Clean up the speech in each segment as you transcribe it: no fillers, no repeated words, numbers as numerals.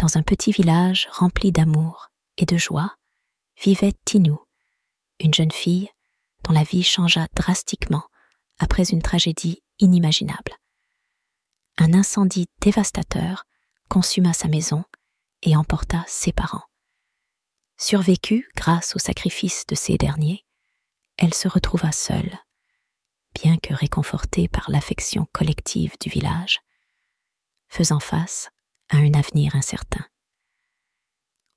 Dans un petit village rempli d'amour et de joie, vivait Tinou, une jeune fille dont la vie changea drastiquement après une tragédie inimaginable. Un incendie dévastateur consuma sa maison et emporta ses parents. Survécue grâce au sacrifice de ces derniers, elle se retrouva seule, bien que réconfortée par l'affection collective du village, faisant face à un avenir incertain.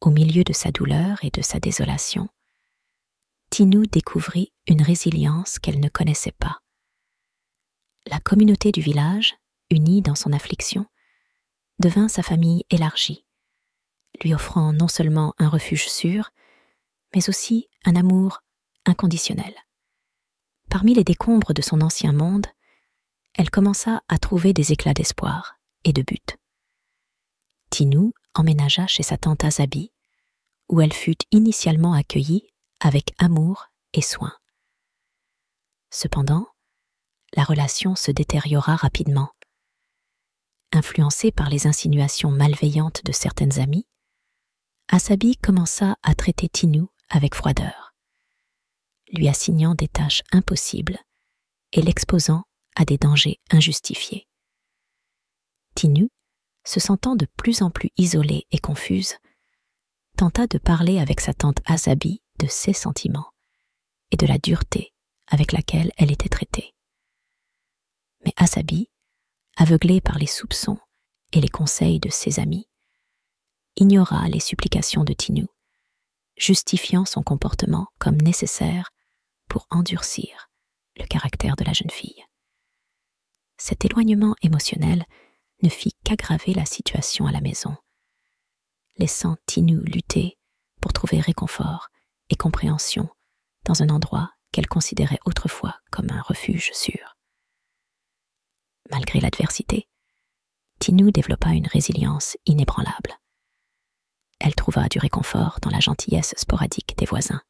Au milieu de sa douleur et de sa désolation, Tinou découvrit une résilience qu'elle ne connaissait pas. La communauté du village, unie dans son affliction, devint sa famille élargie, lui offrant non seulement un refuge sûr, mais aussi un amour inconditionnel. Parmi les décombres de son ancien monde, elle commença à trouver des éclats d'espoir et de but. Tinou emménagea chez sa tante Azabi, où elle fut initialement accueillie avec amour et soin. Cependant, la relation se détériora rapidement. Influencée par les insinuations malveillantes de certaines amies, Azabi commença à traiter Tinou avec froideur, lui assignant des tâches impossibles et l'exposant à des dangers injustifiés. Tinou, se sentant de plus en plus isolée et confuse, tenta de parler avec sa tante Azabi de ses sentiments et de la dureté avec laquelle elle était traitée. Mais Azabi, aveuglée par les soupçons et les conseils de ses amis, ignora les supplications de Tinou, justifiant son comportement comme nécessaire pour endurcir le caractère de la jeune fille. Cet éloignement émotionnel ne fit qu'aggraver la situation à la maison, laissant Tinou lutter pour trouver réconfort et compréhension dans un endroit qu'elle considérait autrefois comme un refuge sûr. Malgré l'adversité, Tinou développa une résilience inébranlable. Elle trouva du réconfort dans la gentillesse sporadique des voisins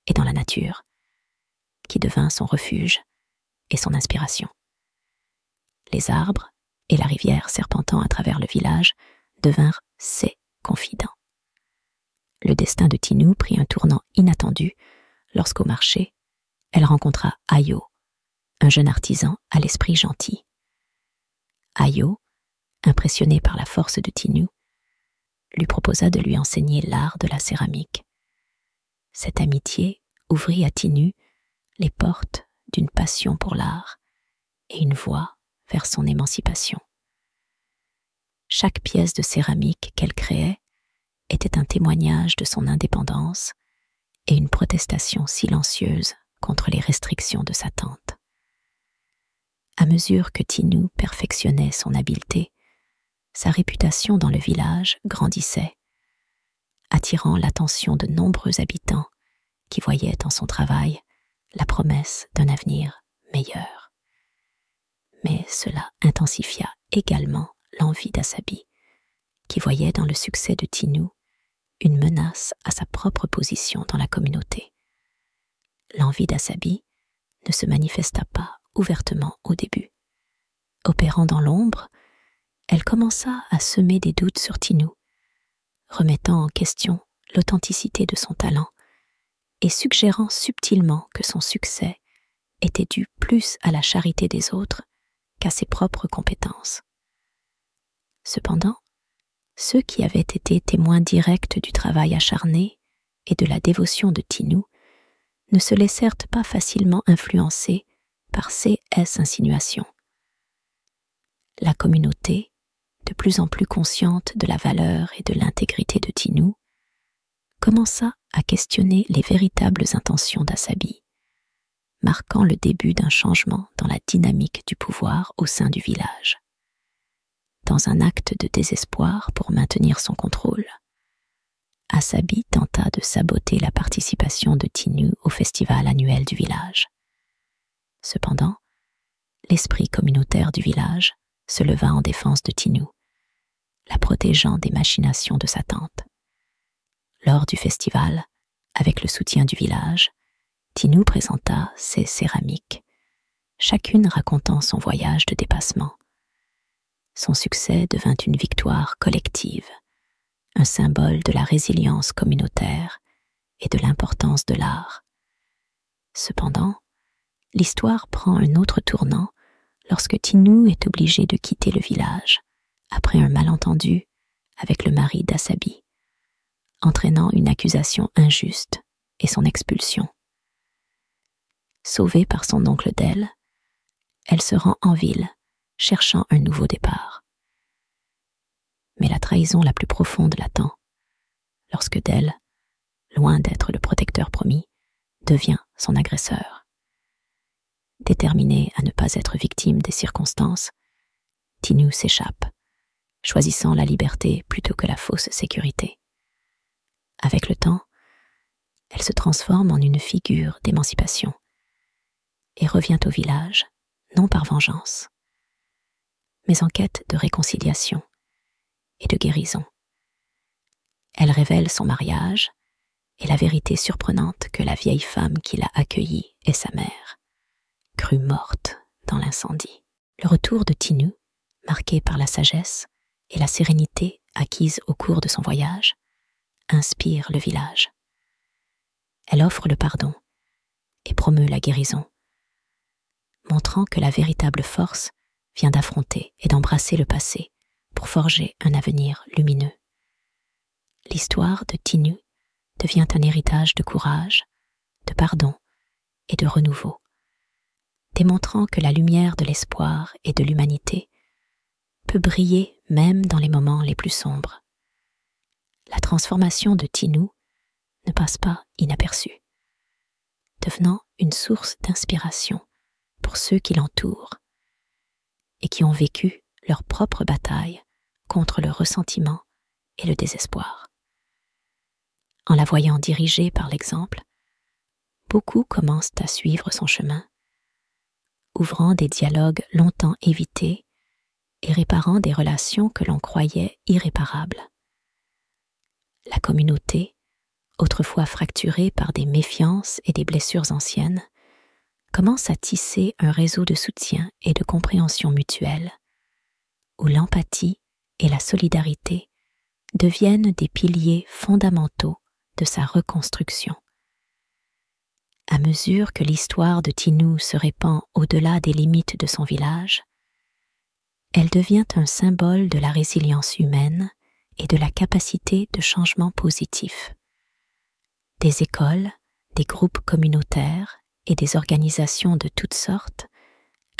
et dans la nature, qui devint son refuge et son inspiration. Les arbres et la rivière serpentant à travers le village devinrent ses confidents. Le destin de Tinou prit un tournant inattendu lorsqu'au marché, elle rencontra Ayo, un jeune artisan à l'esprit gentil. Ayo, impressionné par la force de Tinou, lui proposa de lui enseigner l'art de la céramique. Cette amitié ouvrit à Tinou les portes d'une passion pour l'art et une voie vers son émancipation. Chaque pièce de céramique qu'elle créait était un témoignage de son indépendance et une protestation silencieuse contre les restrictions de sa tante. À mesure que Tinou perfectionnait son habileté, sa réputation dans le village grandissait, attirant l'attention de nombreux habitants qui voyaient en son travail la promesse d'un avenir meilleur. Mais cela intensifia également l'envie d'Azabi, qui voyait dans le succès de Tinou une menace à sa propre position dans la communauté. L'envie d'Azabi ne se manifesta pas ouvertement au début. Opérant dans l'ombre, elle commença à semer des doutes sur Tinou, remettant en question l'authenticité de son talent et suggérant subtilement que son succès était dû plus à la charité des autres qu'à ses propres compétences. Cependant, ceux qui avaient été témoins directs du travail acharné et de la dévotion de Tinou ne se laissèrent pas facilement influencer par ces insinuations. La communauté, de plus en plus consciente de la valeur et de l'intégrité de Tinou, commença à questionner les véritables intentions d'Azabi, marquant le début d'un changement dans la dynamique du pouvoir au sein du village. Dans un acte de désespoir pour maintenir son contrôle, Azabi tenta de saboter la participation de Tinou au festival annuel du village. Cependant, l'esprit communautaire du village se leva en défense de Tinou, la protégeant des machinations de sa tante. Lors du festival, avec le soutien du village, Tinou présenta ses céramiques, chacune racontant son voyage de dépassement. Son succès devint une victoire collective, un symbole de la résilience communautaire et de l'importance de l'art. Cependant, l'histoire prend un autre tournant lorsque Tinu est obligée de quitter le village après un malentendu avec le mari d'Asabi, entraînant une accusation injuste et son expulsion. Sauvée par son oncle Del, elle se rend en ville, cherchant un nouveau départ. Mais la trahison la plus profonde l'attend, lorsque Del, loin d'être le protecteur promis, devient son agresseur. Déterminée à ne pas être victime des circonstances, Tinu s'échappe, choisissant la liberté plutôt que la fausse sécurité. Avec le temps, elle se transforme en une figure d'émancipation et revient au village, non par vengeance, mais en quête de réconciliation et de guérison. Elle révèle son mariage et la vérité surprenante que la vieille femme qui l'a accueillie est sa mère, crue morte dans l'incendie. Le retour de Tinu, marqué par la sagesse et la sérénité acquises au cours de son voyage, inspire le village. Elle offre le pardon et promeut la guérison, montrant que la véritable force vient d'affronter et d'embrasser le passé pour forger un avenir lumineux. L'histoire de Tinu devient un héritage de courage, de pardon et de renouveau, démontrant que la lumière de l'espoir et de l'humanité peut briller même dans les moments les plus sombres. La transformation de Tinu ne passe pas inaperçue, devenant une source d'inspiration pour ceux qui l'entourent et qui ont vécu leur propre bataille contre le ressentiment et le désespoir. En la voyant dirigée par l'exemple, beaucoup commencent à suivre son chemin, ouvrant des dialogues longtemps évités et réparant des relations que l'on croyait irréparables. La communauté, autrefois fracturée par des méfiances et des blessures anciennes, commence à tisser un réseau de soutien et de compréhension mutuelle, où l'empathie et la solidarité deviennent des piliers fondamentaux de sa reconstruction. À mesure que l'histoire de Tinu se répand au-delà des limites de son village, elle devient un symbole de la résilience humaine et de la capacité de changement positif. Des écoles, des groupes communautaires et des organisations de toutes sortes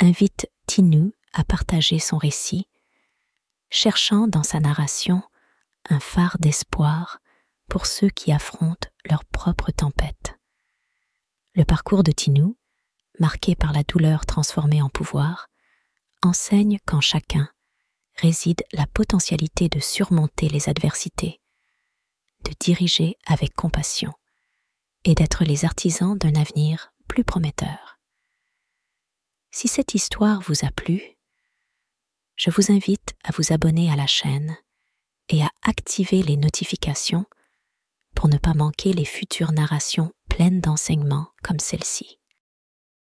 invitent Tinu à partager son récit, cherchant dans sa narration un phare d'espoir pour ceux qui affrontent leur propre tempête. Le parcours de Tinu, marqué par la douleur transformée en pouvoir, enseigne qu'en chacun réside la potentialité de surmonter les adversités, de diriger avec compassion et d'être les artisans d'un avenir plus prometteur. Si cette histoire vous a plu, je vous invite à vous abonner à la chaîne et à activer les notifications pour ne pas manquer les futures narrations pleines d'enseignements comme celle-ci.